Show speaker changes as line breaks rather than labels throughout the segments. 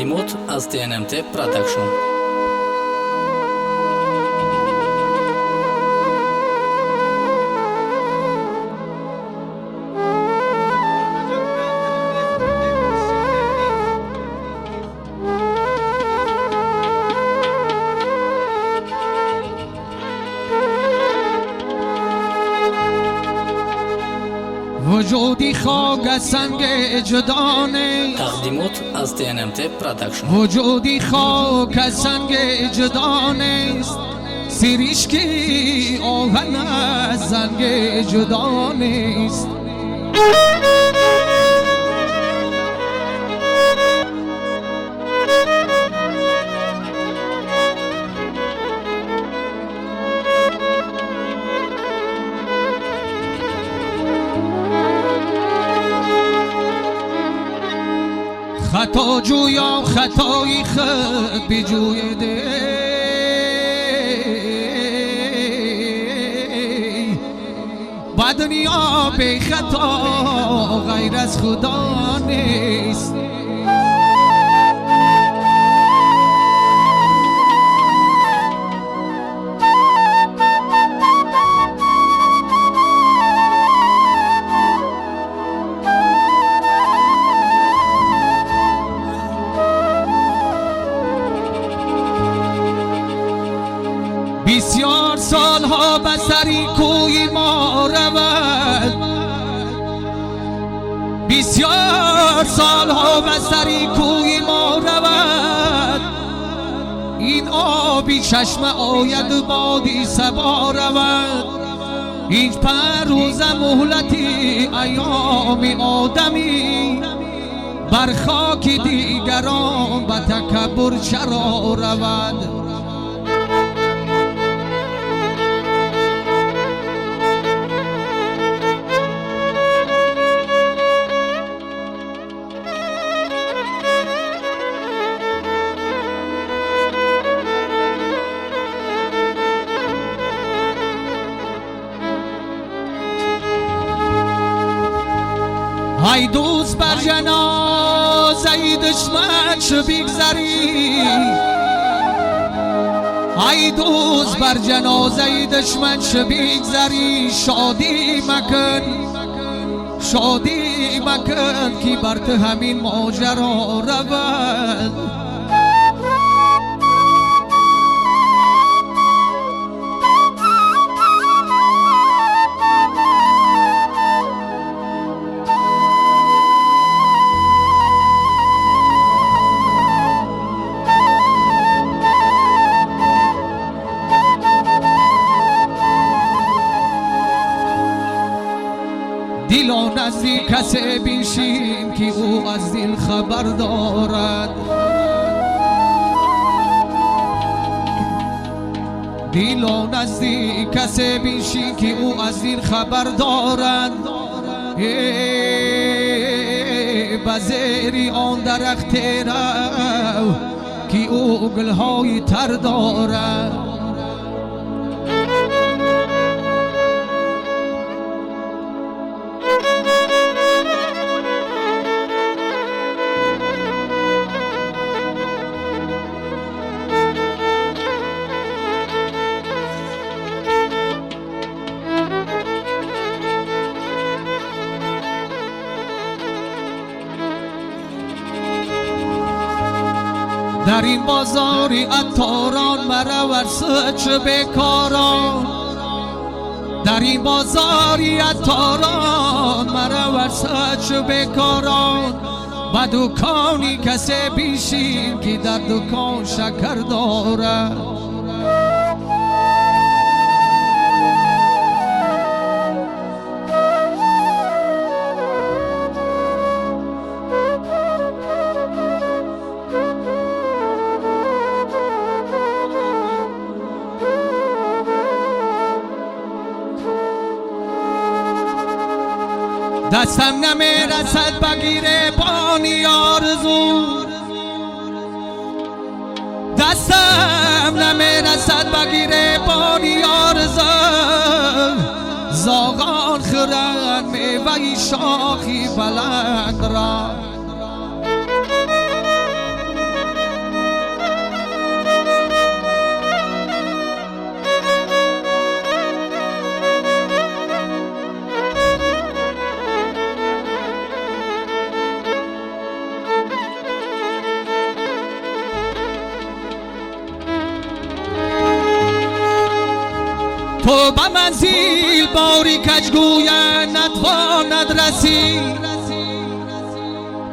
тақдимот аз TNMT Production.
وجودی خاک از سنگ جدانه
تقدیمات از TNMT Production.
وجودی خاک از سنگ جدانه سریشکی آهن از زنگ جدانه است. خطا جویا خطایی خود بجویده با دنیا بی خطا غیر از خدا نیست. بسیار سالها به سری کوی ما رود، بسیار سالها به سری کوی ما رود، این آبی چشم آید بادی سبا رود. هیچ پر روز مهلتی ایام آدمی بر خاک دیگران به تکبر چرا رود. ای دوست بر جنازه دشمن چه بگذری، ای دوست بر جنازه دشمن چه بگذری. شادی مکن شادی مکن که بر تو همین ماجرا رود. دل نزدیک کسی بنشین که او از دل خبر دارد، دل نزدیک کسی بنشین که او از دل خبر دارد. به زیر آن درخت رو که او گلهای تر دارد. در این بازاری عطاران مرور سچ بکاران، در این بازاری عطاران مرور سچ بکاران. با دکانی کسی بیشین که در دکان شکر دارد. دستم نمیرسد بگیره بانی آرزو، دستم نمیرسد بگیره بانی آرزو. زاغان خورد میوه شاخی بلند را، تو به منزل باری کج گویند نتواند رسید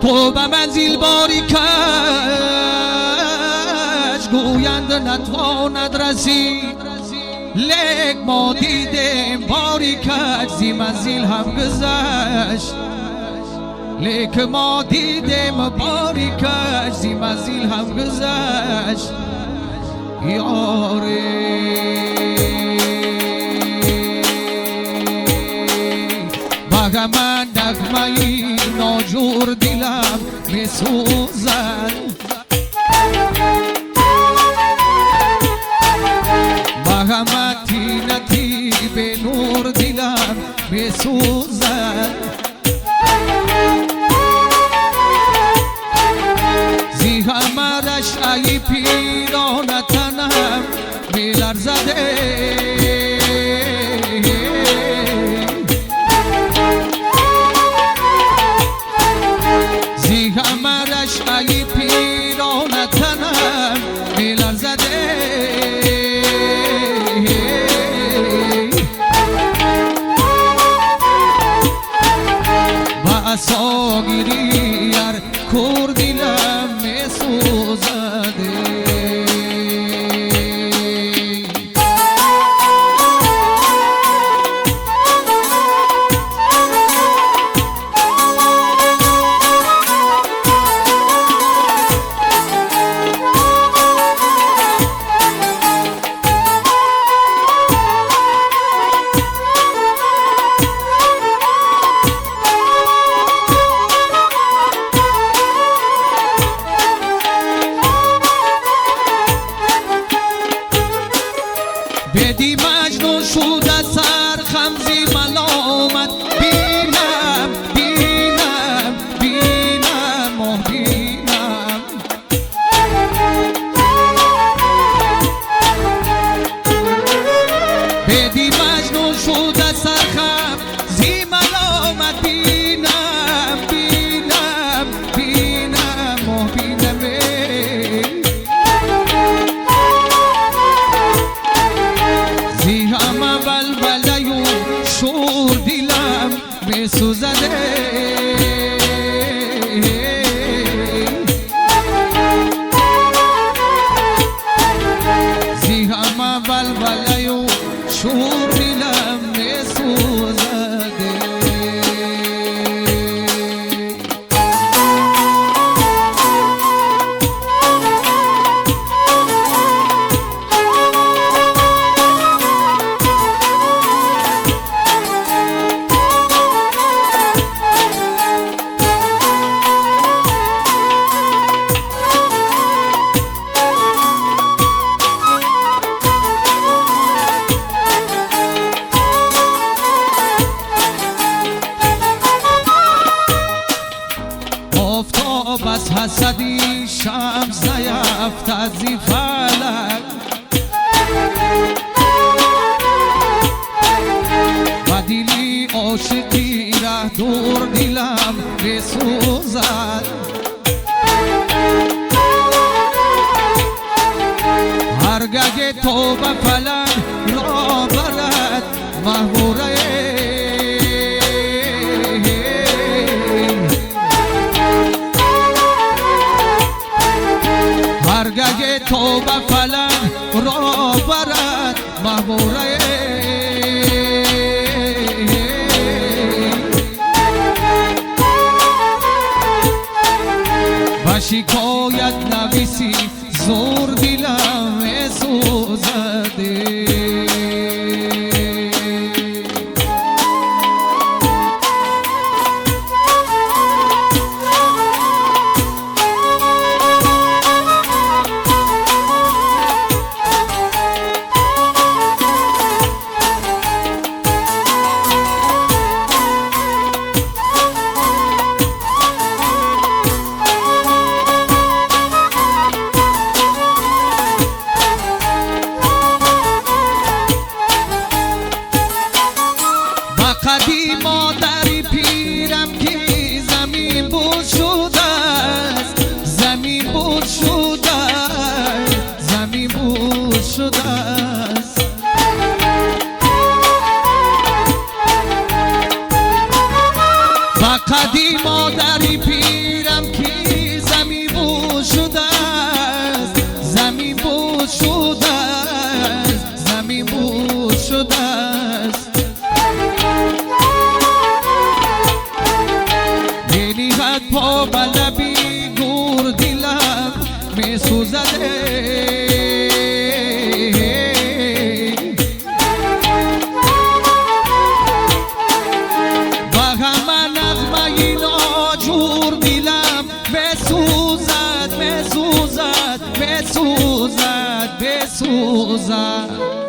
تو به منزل باری کج گویند نتواند رسید لیک ما دیدیم باری کج زی منزل هم گذشت لیک ما دیدیم باری کج زی منزل هم گذشت یاری من نغمه‌ای ناجور دلم میسوزد بغمتی نتی به نور دلم میسوزد زی همه رشعه پیران تنم میلرزده ای پیران تنم میلرزده و اساگیری ار کور دلم میسوزده بدی مجنون شده سر خمزی ملامت بینم بینم بینم و بینم بدی مجنون شده سر خمزی ملامت بینم بینم بینم و بینم شور دلم میسوزده زی همه بلبله و شور دلم میسوزده بس حسدی شمس نیفتد زی فلک و دلی عاشقی ره دور دلم بسوزد هرگه تو به فلک را برد محبوره هرگه تو به فلک را برد محبوره و شکایت نویسی زور دلم سوزده مادری پیرم که زمین بود شده است زمین بود شده است زمین بود شده است بسوزد بسوزد